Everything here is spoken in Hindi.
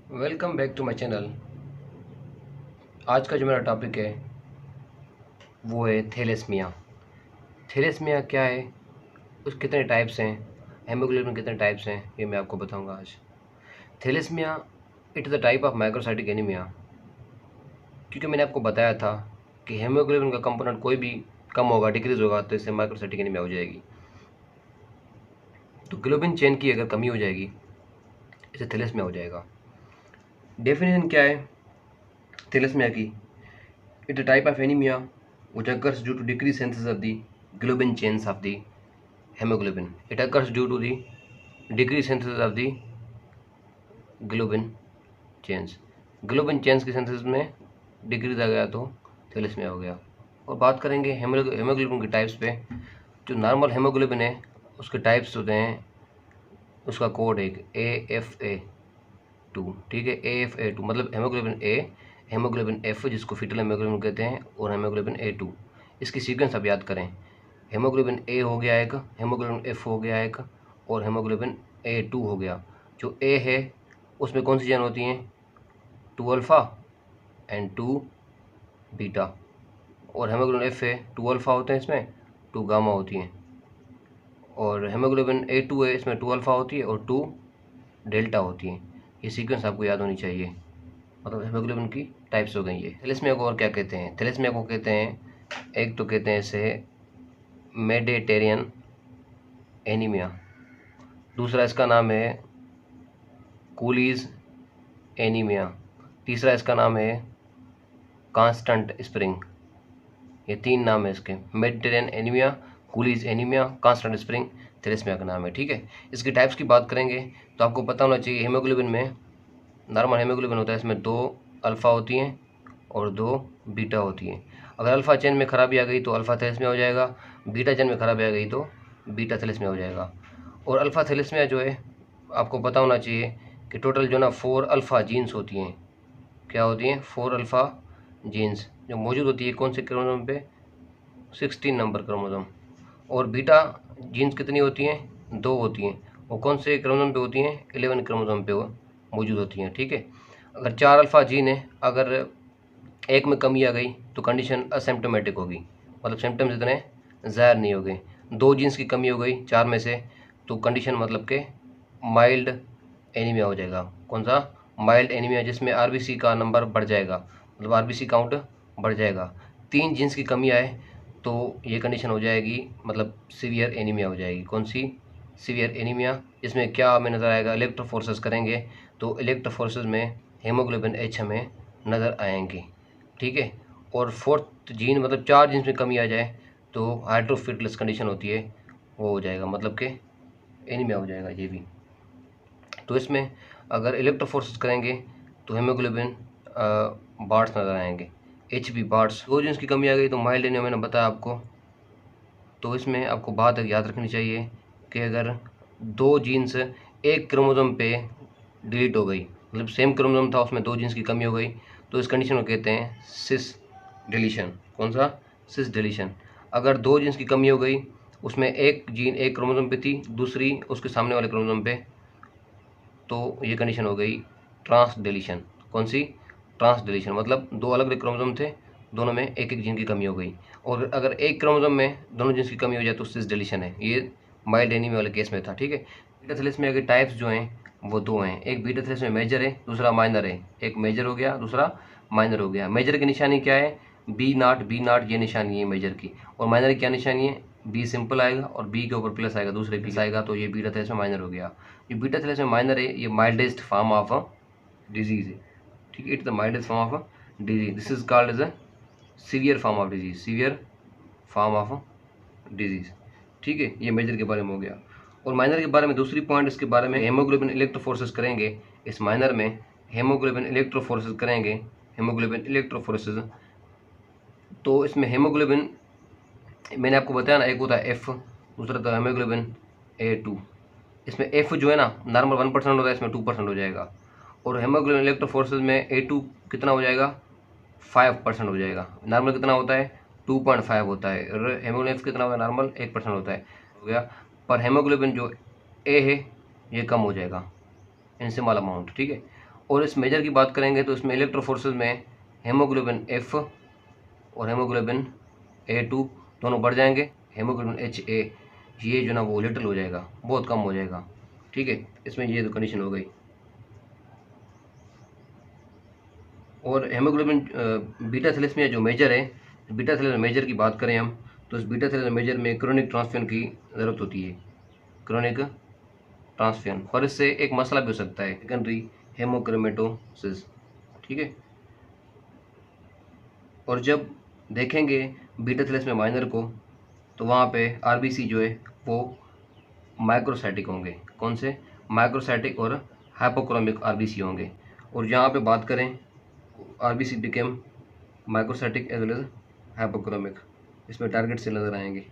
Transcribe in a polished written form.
Welcome back to my channel. आज का जो मेरा टॉपिक है वो है थैलेसीमिया। थैलेसीमिया क्या है, उस कितने टाइप्स हैं, हेमोग्लोबिन कितने टाइप्स हैं, ये मैं आपको बताऊंगा आज। Thalassaemia it is a type of microcytic anaemia. क्योंकि मैंने आपको बताया था कि हेमोग्लोबिन का कंपोनेंट कोई भी कम होगा, डिक्रीज होगा, तो इससे माइक्रोसाइटिक एनीमिया हो जाएगी। तो ग्लोबिन चेन की अगर कमी हो जाएगी, इससे थैलेसीमिया हो जाएगा। डेफिनेशन क्या है थैलेसीमिया की? It's a type of anemia which occurs due to decreased synthesis of the globin chains of the hemoglobin. It occurs due to the decreased synthesis of the globin chains. Globin chains की सिंथेसिस में डिक्रीज आ गया तो थैलेसीमिया हो गया। और बात करेंगे हेमोग्लोबिन के टाइप्स पे। जो नॉर्मल हेमोग्लोबिन है उसके टाइप्स होते हैं, उसका कोड है AFA2। ठीक है, AFA2 मतलब हेमोग्लोबिन ए, हेमोग्लोबिन एफ जिसको फीटल हेमोग्लोबिन कहते हैं, और हेमोग्लोबिन A2। इसकी सीक्वेंस आप याद करें। हेमोग्लोबिन ए हो गया एक, हेमोग्लोबिन एफ हो गया एक, और हेमोग्लोबिन A2 हो गया। जो ए है उसमें कौन सी चेन होती हैं? 2 अल्फ़ा एंड 2 बीटा। और हेमोग्लोबिन एफ है 2 अल्फ़ा होते हैं, इसमें 2 गामा होती हैं। और हेमोग्लोबिन A2 है, इसमें 2 अल्फ़ा होती है और 2 डेल्टा होती हैं। ये सीक्वेंस आपको याद होनी चाहिए। मतलब हेमोग्लोबिन की टाइप्स हो गई है। थैलेसीमिया को और क्या कहते हैं? थैलेसीमिया को कहते हैं, एक तो कहते हैं इसे मेडिटेरियन एनीमिया, दूसरा इसका नाम है कूलीज एनीमिया, तीसरा इसका नाम है कांस्टेंट स्प्रिंग। ये 3 नाम है इसके, Mediterranean anaemia, Cooley's anaemia, constant spring thalassaemia का नाम है। ठीक है, इसकी टाइप्स की बात करेंगे तो आपको पता होना चाहिए हेमोग्लोबिन में नॉर्मल हेमोग्लोबिन होता है, इसमें 2 अल्फ़ा होती हैं और 2 बीटा होती हैं। अगर अल्फ़ा चेन में खराबी आ गई तो अल्फ़ा थैलेसीमिया हो जाएगा, बीटा चेन में खराबी आ गई तो बीटा थैलेसीमिया हो जाएगा। और अल्फ़ा थैलेसीमिया जो है आपको पता होना चाहिए कि टोटल जो ना 4 अल्फ़ा जीन्स होती हैं। क्या होती हैं? 4 अल्फ़ा जीन्स जो मौजूद होती है कौन से क्रोमोसोम पे? 16 नंबर क्रोमोसोम। और बीटा जीन्स कितनी होती हैं? 2 होती हैं। वो कौन से क्रोमोसोम पे होती हैं? 11 क्रोमोसोम पे वो मौजूद होती हैं। ठीक है, अगर 4 अल्फ़ा जीन है, अगर एक में कमी आ गई तो कंडीशन असिम्प्टोमेटिक होगी, मतलब सिम्टम्स इतने ज़ाहिर नहीं हो गए। 2 जीन्स की कमी हो गई 4 में से तो कंडीशन मतलब के माइल्ड एनीमिया हो जाएगा। कौन सा? माइल्ड एनीमिया, जिसमें आरबीसी का नंबर बढ़ जाएगा, मतलब आरबीसी काउंट बढ़ जाएगा। 3 जीन्स की कमी आए तो ये कंडीशन हो जाएगी, मतलब सीवियर एनीमिया हो जाएगी। कौन सी? Severe anaemia. जिसमें क्या हमें नज़र आएगा? इलेक्ट्रोफोरेसिस करेंगे तो इलेक्ट्रोफोरेसिस में हेमोग्लोबिन एच हमें नज़र आएंगे। ठीक है, और 4th जीन मतलब 4 जीन्स में कमी आ जाए तो हाइड्रोफिटलेस कंडीशन होती है, वो हो जाएगा, मतलब कि एनीमिया हो जाएगा ये भी। तो इसमें अगर इलेक्ट्रोफोरेसिस करेंगे तो हेमोग्लोबिन बार्ड्स नज़र आएंगे, HB बार्ड्स। 2 जीन्स की कमी आ गई तो माइल्ड एनीमिया, मैंने बताया आपको। तो इसमें आपको बात याद रखनी चाहिए कि अगर 2 जीन्स एक क्रोमोसोम पे डिलीट हो गई, मतलब सेम क्रोमोसोम था उसमें 2 जीन्स की कमी हो गई, तो इस कंडीशन को कहते हैं सिस डिलीशन। कौन सा? सिस डिलीशन। अगर 2 जीन्स की कमी हो गई, उसमें एक जीन एक क्रोमोसोम पे थी, दूसरी उसके सामने वाले क्रोमोसोम पे, तो ये कंडीशन हो गई ट्रांस डिलीशन। कौन सी? ट्रांस डिलीशन, मतलब 2 अलग अलग क्रोमोसोम थे, दोनों में एक एक जीन की कमी हो गई। और अगर एक क्रोमोसोम में दोनों जीन्स की कमी हो जाए तो सिस डिलीशन है। ये माइल्ड एनीमिया वाले केस में था। ठीक है, बीटा थैलेसीमिया के टाइप्स जो हैं वो 2 हैं। एक बीटा थैलेसीमिया मेजर है, दूसरा माइनर है। एक मेजर हो गया, दूसरा माइनर हो गया। मेजर की निशानी क्या है? B0 ये निशानी है मेजर की। और माइनर की क्या निशानी है? बी सिंपल आएगा और बी के ऊपर प्लस आएगा, दूसरे प्लस आएगा, तो ये बीटा थैलेसीमिया माइनर हो गया। ये बीटा थैलेसीमिया माइनर है, ये mildest form of a disease है। ठीक है, it's the mildest form of a disease. This is called as a severe form of disease, severe form of disease. ठीक है, ये मेजर के बारे में हो गया। और माइनर के बारे में दूसरी पॉइंट इसके बारे में, हेमोग्लोबिन इलेक्ट्रोफोरेसिस करेंगे इस माइनर में, हेमोग्लोबिन इलेक्ट्रोफोरेसिस करेंगे, हेमोग्लोबिन इलेक्ट्रोफोरेसिस। तो इसमें हेमोग्लोबिन मैंने आपको बताया ना, एक होता है एफ, दूसरा था हेमोग्लोबिन A2। इसमें एफ जो है ना नॉर्मल 1% होता है, इसमें 2% हो जाएगा। और हेमोग्लोबिन इलेक्ट्रोफोरेसिस में A2 कितना हो जाएगा? 5% हो जाएगा। नॉर्मल कितना होता है? 2.5 होता है। और हेमोग्लोबिन एफ कितना होता है? नॉर्मल 1% होता है, हो गया। पर हेमोग्लोबिन जो ए है ये कम हो जाएगा इन स्मॉल अमाउंट। ठीक है, और इस मेजर की बात करेंगे तो इसमें इलेक्ट्रोफोर्सेस में हेमोग्लोबिन F और हेमोग्लोबिन A2 दोनों बढ़ जाएंगे। हेमोग्लोबिन HA ये जो ना वो लिटल हो जाएगा, बहुत कम हो जाएगा। ठीक है, इसमें ये तो कंडीशन हो गई। और हेमोग्लोबिन बीटा थैलेसीमिया जो मेजर है, बीटा थैलेसीमिया मेजर की बात करें हम, तो इस बीटा थैलेसीमिया मेजर में क्रोनिक ट्रांसफ्यूजन की ज़रूरत होती है, क्रोनिक ट्रांसफ्यूजन। और इससे एक मसला भी हो सकता है, सेकेंडरी हेमोक्रोमेटोसिस। ठीक है, और जब देखेंगे बीटा थैलेसीमिया माइनर को, तो वहाँ पे आरबीसी जो है वो माइक्रोसाइटिक होंगे। कौन से? माइक्रोसाइटिक और हाइपोक्रोमिक आरबीसी होंगे। और यहाँ पे बात करें, RBC became microcytic as well as hypochromic. इसमें टारगेट से नज़र आएंगे।